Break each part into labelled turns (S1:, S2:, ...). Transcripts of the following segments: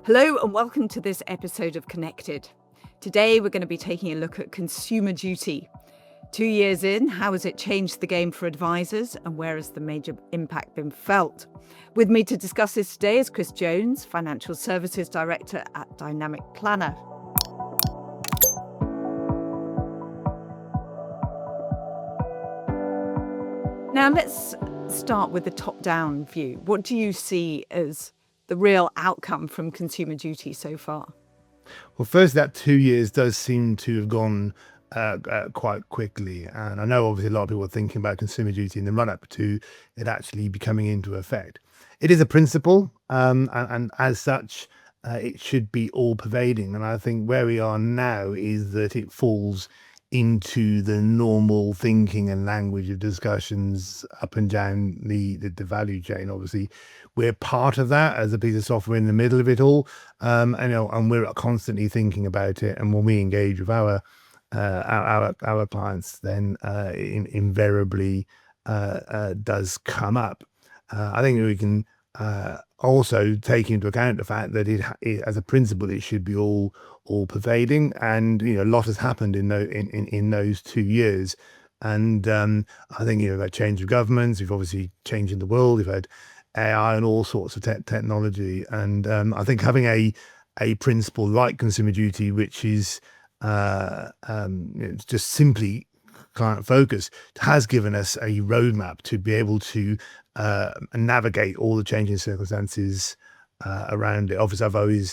S1: Hello and welcome to this episode of Connected. Today we're going to be taking a look at consumer duty. 2 years in, how has it changed the game for advisors and where has the major impact been felt? With me to discuss this today is Chris Jones, Financial Services Director at Dynamic Planner. Now let's start with the top-down view. What do you see as the real outcome from consumer duty so far?
S2: Well, first, that 2 years does seem to have gone quite quickly. And I know obviously a lot of people are thinking about consumer duty in the run up to it actually becoming into effect. It is a principle, and as such, it should be all pervading. And I think where we are now is that it falls into the normal thinking and language of discussions up and down the value chain. Obviously, we're part of that as a piece of software in the middle of it all, and we're constantly thinking about it. And when we engage with our clients, then invariably does come up. I think we can also take into account the fact that it as a principle, it should be all pervading, and a lot has happened in those 2 years. And I think that change of governments, we've obviously changed in the world, we've had AI and all sorts of technology, and I think having a principle like consumer duty, which is just simply client focus, has given us a roadmap to be able to navigate all the changing circumstances around it. Obviously,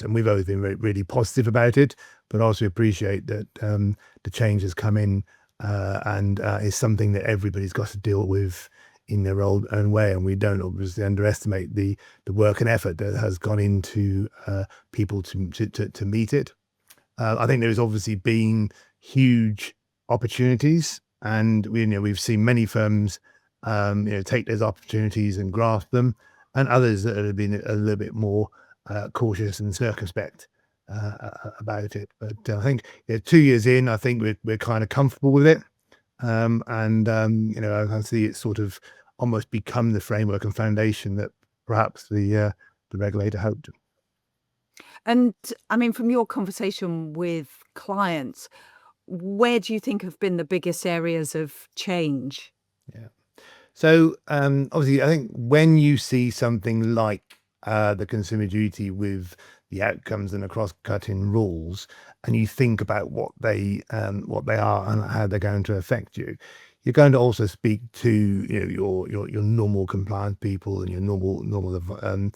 S2: we've always been really positive about it, but also appreciate that the change has come in and is something that everybody's got to deal with in their own way. And we don't obviously underestimate the work and effort that has gone into people to meet it. I think there's obviously been huge opportunities, and we've seen many firms take those opportunities and grasp them, and others that have been a little bit more cautious and circumspect about it. But I think 2 years in, I think we're kind of comfortable with it, and I see it sort of almost become the framework and foundation that perhaps the regulator hoped.
S1: And I mean, from your conversation with clients, where do you think have been the biggest areas of change?
S2: Yeah. So obviously, I think when you see something like the consumer duty with the outcomes and the cross-cutting rules, and you think about what they are and how they're going to affect you, you're going to also speak to your normal compliance people and your normal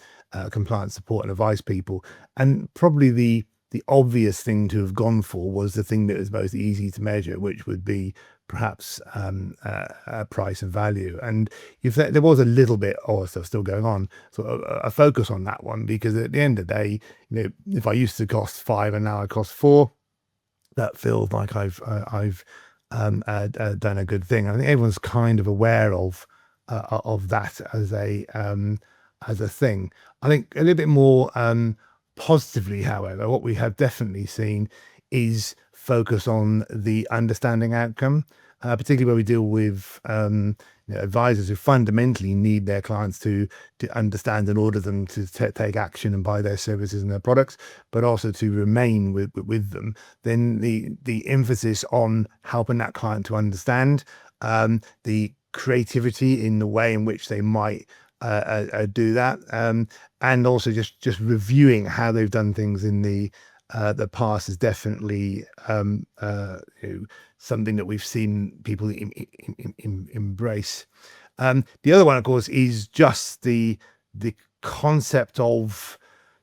S2: compliance support and advice people, and probably the obvious thing to have gone for was the thing that was most easy to measure, which would be perhaps price and value. And if there was a little bit, also still going on, sort of a focus on that one, because at the end of the day, if I used to cost 5 and now I cost 4, that feels like I've done a good thing. I think everyone's kind of aware of that as a thing. I think a little bit more positively, however, what we have definitely seen is focus on the understanding outcome, particularly where we deal with advisors who fundamentally need their clients to understand in order them to take action and buy their services and their products, but also to remain with them. Then the emphasis on helping that client to understand, the creativity in the way in which they might do that, and also just reviewing how they've done things in the past is definitely something that we've seen people embrace. The other one, of course, is just the concept of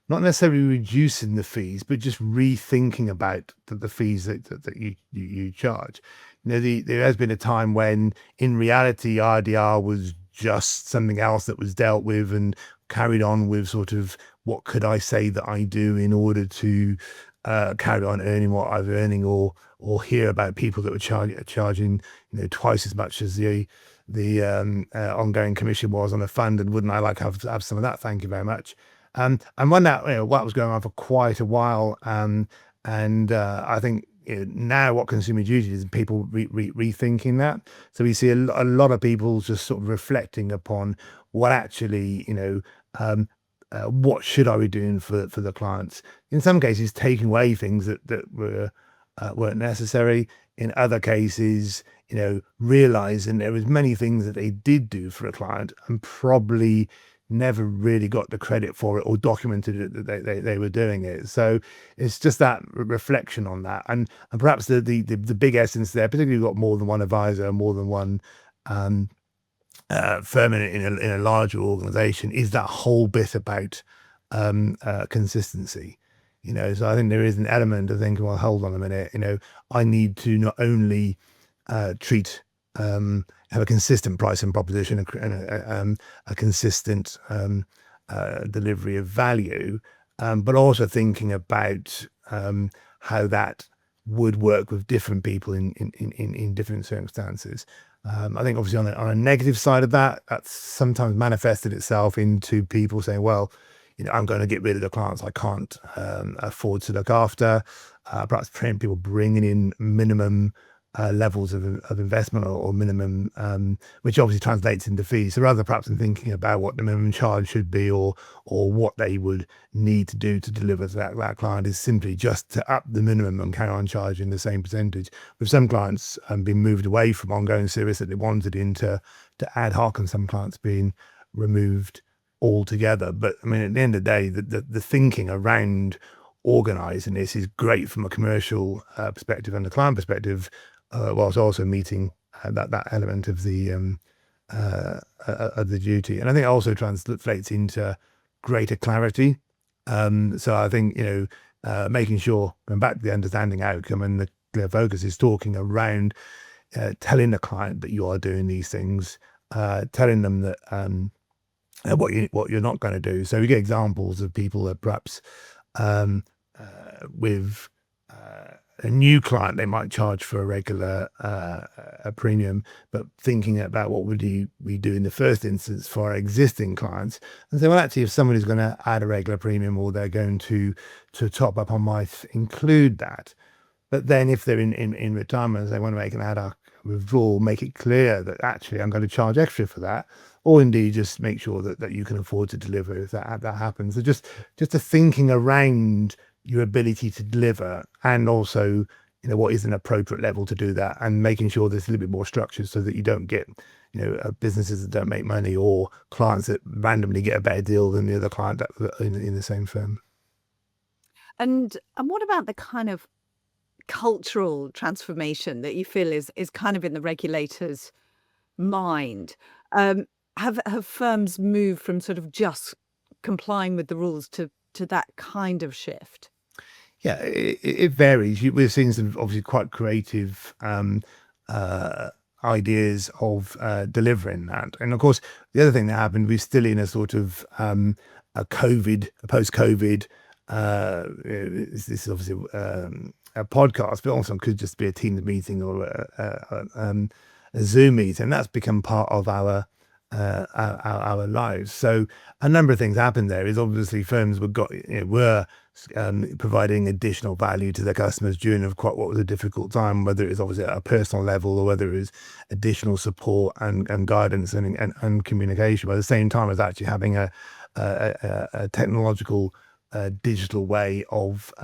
S2: not necessarily reducing the fees, but just rethinking about the fees that you charge. There has been a time when, in reality, RDR was just something else that was dealt with and carried on with sort of what could I say that I do in order to carry on earning what I'm earning, or hear about people that were charging twice as much as the ongoing commission was on a fund, and wouldn't I like to have some of that? Thank you very much. And when that what was going on for quite a while, and I think now what consumer duty is, people rethinking that. So we see a lot of people just sort of reflecting upon what actually what should I be doing for the clients? In some cases, taking away things that weren't necessary. In other cases, realizing there was many things that they did do for a client and probably never really got the credit for it or documented it that they were doing it. So it's just that reflection on that, and perhaps the big essence there, particularly you've got more than one advisor, more than one um, firm in a larger organization, is that whole bit about consistency. So I think there is an element of thinking, well, hold on a minute, I need to not only treat have a consistent pricing proposition and a consistent delivery of value, but also thinking about how that would work with different people in different circumstances. I think obviously on a negative side of that, that's sometimes manifested itself into people saying, well, I'm going to get rid of the clients I can't afford to look after. Perhaps people bringing in minimum levels of investment or minimum, which obviously translates into fees. So rather perhaps than thinking about what the minimum charge should be or what they would need to do to deliver to that client, is simply just to up the minimum and carry on charging the same percentage. With some clients being moved away from ongoing service that they wanted into ad hoc, and some clients being removed altogether. But I mean, at the end of the day, the thinking around organizing this is great from a commercial perspective and the client perspective, whilst also meeting that element of the duty. And I think it also translates into greater clarity. So I think, making sure, going back to the understanding outcome and the clear focus, is talking around telling the client that you are doing these things, telling them that what you're not going to do. So we get examples of people that perhaps with a new client, they might charge for a regular a premium, but thinking about what would we do in the first instance for our existing clients, and say, well, actually, if somebody's going to add a regular premium or they're going to top up, I might include that. But then if they're in retirement, they want to make an ad hoc withdrawal, make it clear that actually I'm going to charge extra for that, or indeed just make sure that you can afford to deliver if that happens. So just a thinking around your ability to deliver, and also what is an appropriate level to do that, and making sure there's a little bit more structure so that you don't get businesses that don't make money or clients that randomly get a better deal than the other client in the same firm.
S1: And what about the kind of cultural transformation that you feel is kind of in the regulator's mind? Have firms moved from sort of just complying with the rules to that kind of shift?
S2: Yeah, it varies. We've seen some obviously quite creative ideas of delivering that. And of course, the other thing that happened, we're still in a sort of a post-COVID, this is obviously a podcast, but also could just be a Teams meeting or a Zoom meeting. That's become part of our lives. So a number of things happened there. Is obviously firms were providing additional value to their customers during what was a difficult time, whether it was obviously at a personal level or whether it was additional support and guidance and communication. But at the same time as actually having a technological digital way of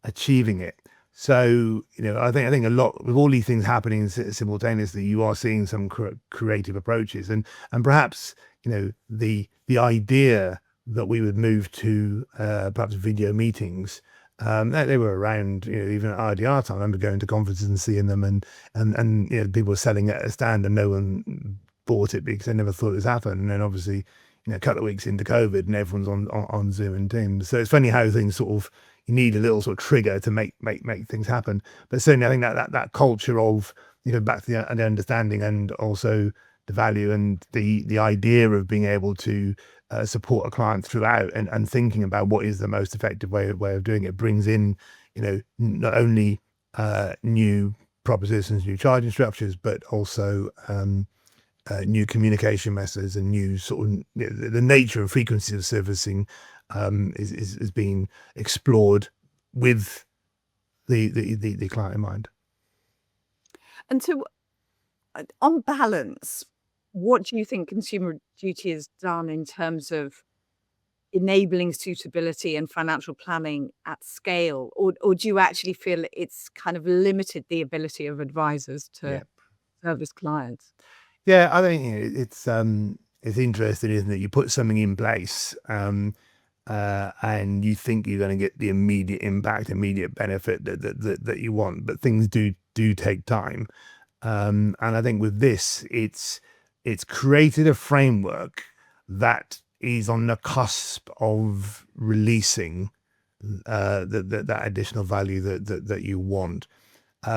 S2: achieving it. So, I think a lot with all these things happening simultaneously, you are seeing some creative approaches, and perhaps the idea that we would move to perhaps video meetings. They were around, even at IDR time. I remember going to conferences and seeing them, and people were selling at a stand, and no one bought it because they never thought it was happening. And then obviously, a couple of weeks into COVID, and everyone's on Zoom and Teams. So it's funny how things sort of, you need a little sort of trigger to make things happen. But certainly, I think that culture of back to the understanding and also the value and the idea of being able to support a client throughout, and thinking about what is the most effective way of doing it, brings in not only new propositions, new charging structures, but also new communication methods and new sort of the nature and frequency of servicing is being explored with the client in mind.
S1: And so, on balance, what do you think Consumer Duty has done in terms of enabling suitability and financial planning at scale, or do you actually feel it's kind of limited the ability of advisors
S2: Yeah.
S1: to service clients?
S2: Yeah, I think it's interesting, isn't it? You put something in place, and you think you're going to get the immediate impact, immediate benefit that you want, but things do take time. And I think with this, it's created a framework that is on the cusp of releasing that additional value that you want.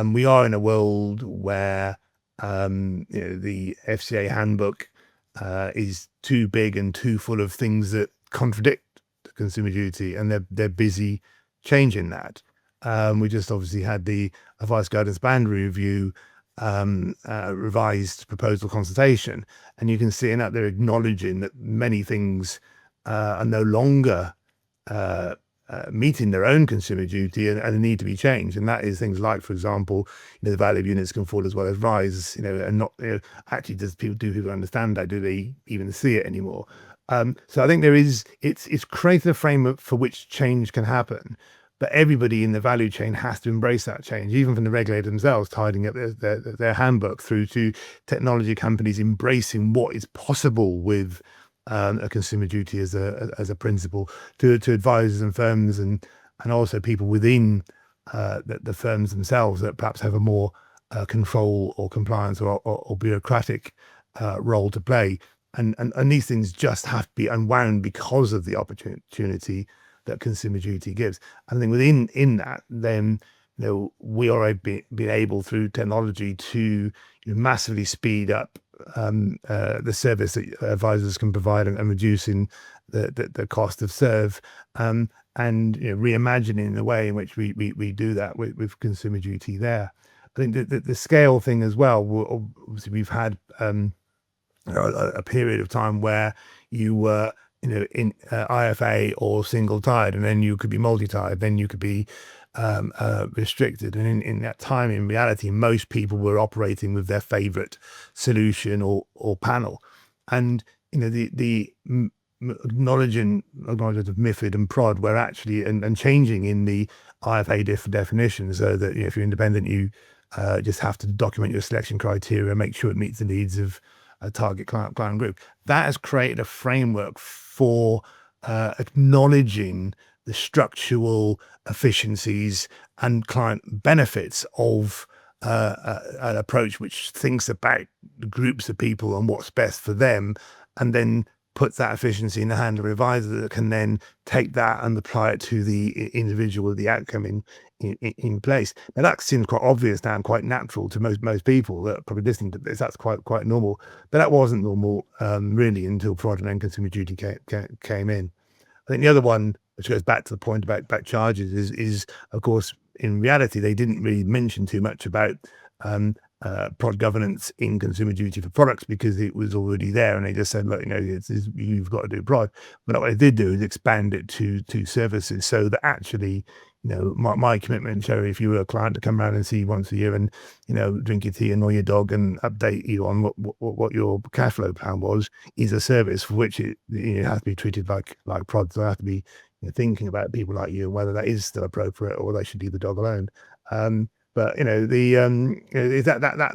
S2: We are in a world where the FCA handbook is too big and too full of things that contradict the consumer duty, and they're busy changing that. We just obviously had the advice guidance band review revised proposal consultation, and you can see in that they're acknowledging that many things are no longer meeting their own consumer duty and need to be changed. And that is things like, for example, the value of units can fall as well as rise, and not, actually, do people understand that? Do they even see it anymore? So I think it's created a framework for which change can happen, but everybody in the value chain has to embrace that change, even from the regulator themselves tidying up their handbook, through to technology companies embracing what is possible with a consumer duty as a principle, to advisors and firms, and also people within the firms themselves that perhaps have a more control or compliance or bureaucratic role to play. And these things just have to be unwound because of the opportunity that consumer duty gives. And I think within that, then we are being able through technology to massively speed up the service that advisors can provide, and reducing the cost of serve, and reimagining the way in which we do that with consumer duty there. I think the scale thing as well. Obviously, we've had a period of time where you were in IFA or single tied, and then you could be multi-tied, then you could be restricted. And in that time, in reality, most people were operating with their favorite solution or panel. And the acknowledgement of MiFID and Prod were actually and changing in the IFA definition, so that if you're independent, you just have to document your selection criteria, make sure it meets the needs of a target client group. That has created a framework for acknowledging the structural efficiencies and client benefits of an approach which thinks about the groups of people and what's best for them, and then puts that efficiency in the hand of an advisor that can then take that and apply it to the individual, the outcome in place. Now that seems quite obvious now and quite natural to most people that are probably listening to this. That's quite normal, but that wasn't normal really until fraud and consumer duty came in. I think the other one, which goes back to the point about charges, is of course, in reality, they didn't really mention too much about prod governance in consumer duty for products, because it was already there, and they just said, look, you've got to do prod. But what they did do is expand it to services, so that actually, my commitment, Sherry, if you were a client, to come around and see you once a year and drink your tea, annoy your dog, and update you on what your cash flow plan was, is a service for which it has to be treated like prod. So I have to be thinking about people like you and whether that is still appropriate or they should leave the dog alone. But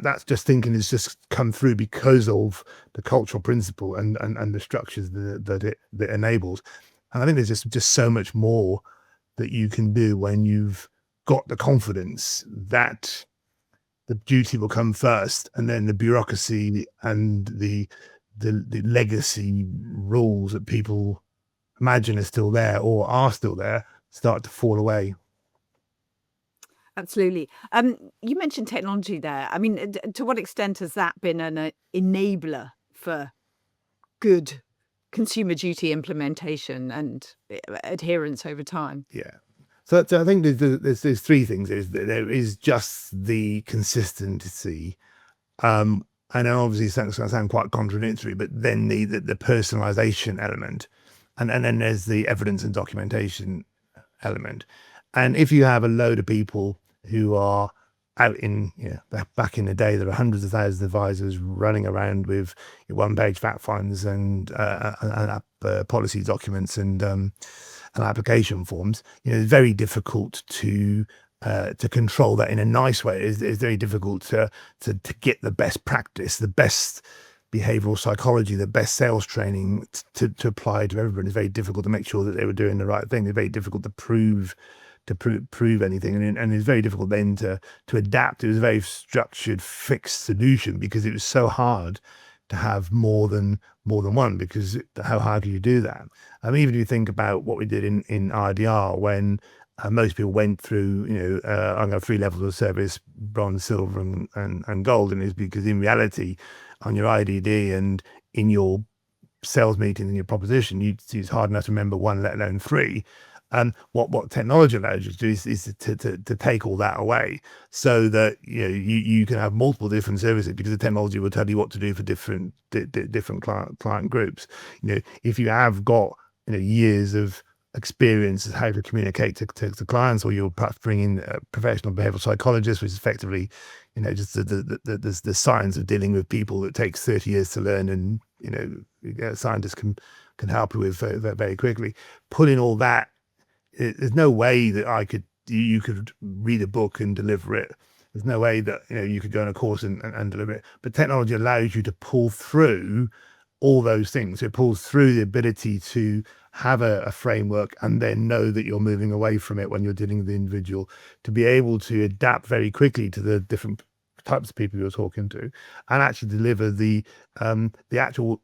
S2: that's just thinking has just come through because of the cultural principle and the structures that it enables. And I think there's just so much more that you can do when you've got the confidence that the duty will come first, and then the bureaucracy and the legacy rules that people imagine are still there or are still there start to fall away.
S1: Absolutely. You mentioned technology there. I mean, to what extent has that been an enabler for good consumer duty implementation and adherence over time?
S2: Yeah. So I think there's three things. There is just the consistency, and then obviously it's going to sound quite contradictory, but then the personalization element, and then there's the evidence and documentation element. And if you have a load of people who are out in, back in the day, there were hundreds of thousands of advisors running around with one-page fact finds and policy documents and application forms. It's very difficult to control that in a nice way. It's very difficult to get the best practice, the best behavioral psychology, the best sales training to apply to everyone. It's very difficult to make sure that they were doing the right thing. It's very difficult to prove anything, and it's very difficult then to adapt. It was a very structured, fixed solution because it was so hard to have more than one, because how hard do you do that? Even if you think about what we did in RDR, when most people went through, I'm going 3 levels of service: bronze, silver, and gold. And it's because in reality, on your IDD and in your sales meeting and your proposition, it's hard enough to remember 1, let alone 3. And what technology allows you to do is to take all that away, so that you can have multiple different services, because the technology will tell you what to do for different client groups. If you have got years of experience as how to communicate to clients, or you'll perhaps bring in a professional behavioral psychologist, which is effectively just the science of dealing with people that takes 30 years to learn, and scientists can help you with very quickly. Putting all that, there's no way that you could read a book and deliver it. There's no way that you could go on a course and deliver it. But technology allows you to pull through all those things. It pulls through the ability to have a framework and then know that you're moving away from it when you're dealing with the individual, to be able to adapt very quickly to the different types of people you're talking to, and actually deliver the actual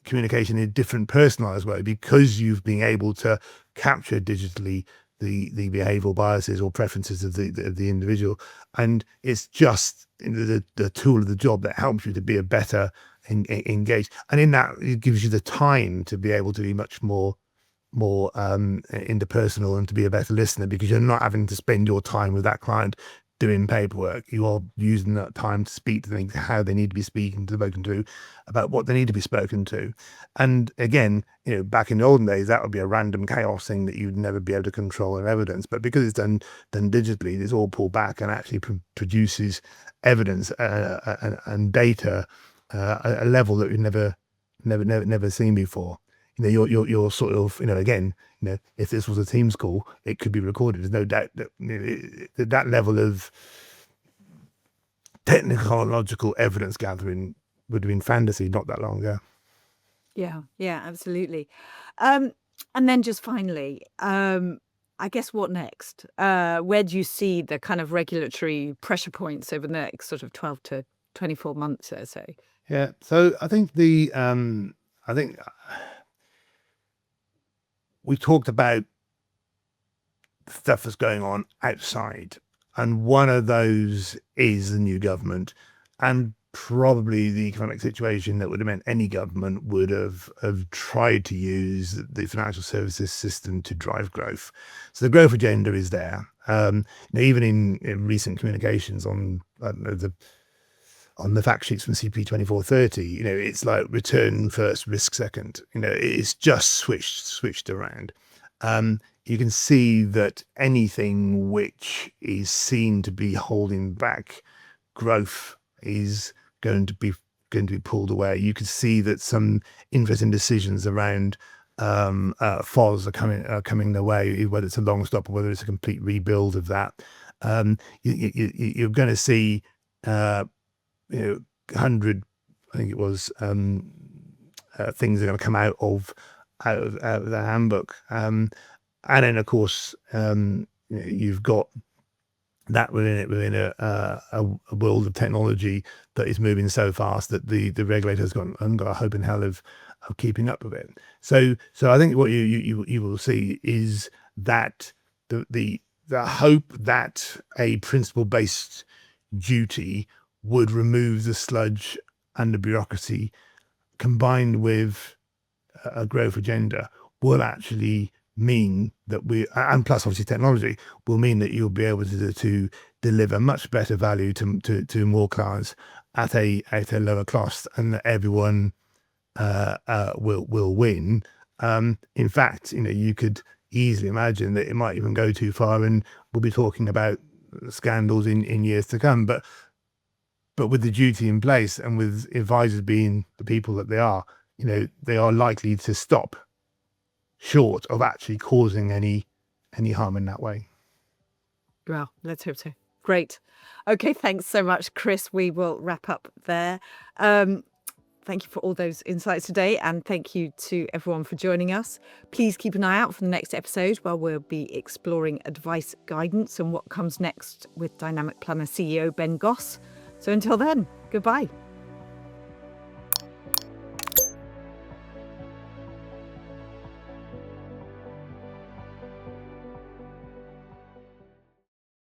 S2: communication in a different personalized way, because you've been able to capture digitally the behavioral biases or preferences of the individual. And it's just the tool of the job that helps you to be a better engaged. And in that, it gives you the time to be able to be much more interpersonal, and to be a better listener, because you're not having to spend your time with that client doing paperwork. You are using that time to speak to them, how they need to be spoken to, about what they need to be spoken to. And again, back in the olden days, that would be a random chaos thing that you'd never be able to control in evidence. But because it's done digitally, it's all pulled back and actually produces evidence and data at a level that we've never seen before. You're sort of, again, if this was a Teams call, it could be recorded. There's no doubt that that level of technological evidence gathering would have been fantasy not that long ago.
S1: Yeah, absolutely. And then just finally, I guess, what next? Where do you see the kind of regulatory pressure points over the next sort of 12 to 24 months or so?
S2: Yeah. So I think we talked about stuff that's going on outside, and one of those is the new government, and probably the economic situation that would have meant any government would have tried to use the financial services system to drive growth. So the growth agenda is there. Even in recent communications on the fact sheets from CP 2430, it's like return first, risk second. It's just switched around. You can see that anything which is seen to be holding back growth is going to be pulled away. You can see that some interesting decisions around FOS are coming their way, whether it's a long stop or whether it's a complete rebuild of that. You're going to see 100, I think it was, things are going to come out of the handbook, and then of course you've got that within a world of technology that is moving so fast that the regulators haven't got a hope in hell of keeping up with it. So I think what you will see is that the hope that a principle-based duty would remove the sludge and the bureaucracy, combined with a growth agenda, will actually mean that and plus obviously technology, will mean that you'll be able to deliver much better value to more clients at a lower cost, and that everyone will win. In fact, you could easily imagine that it might even go too far, and we'll be talking about scandals in years to come. But with the duty in place and with advisors being the people that they are, they are likely to stop short of actually causing any harm in that way.
S1: Well, let's hope so. Great. Okay, thanks so much, Chris. We will wrap up there. Thank you for all those insights today, and thank you to everyone for joining us. Please keep an eye out for the next episode where we'll be exploring advice guidance and what comes next with Dynamic Planner CEO Ben Goss. So until then, goodbye.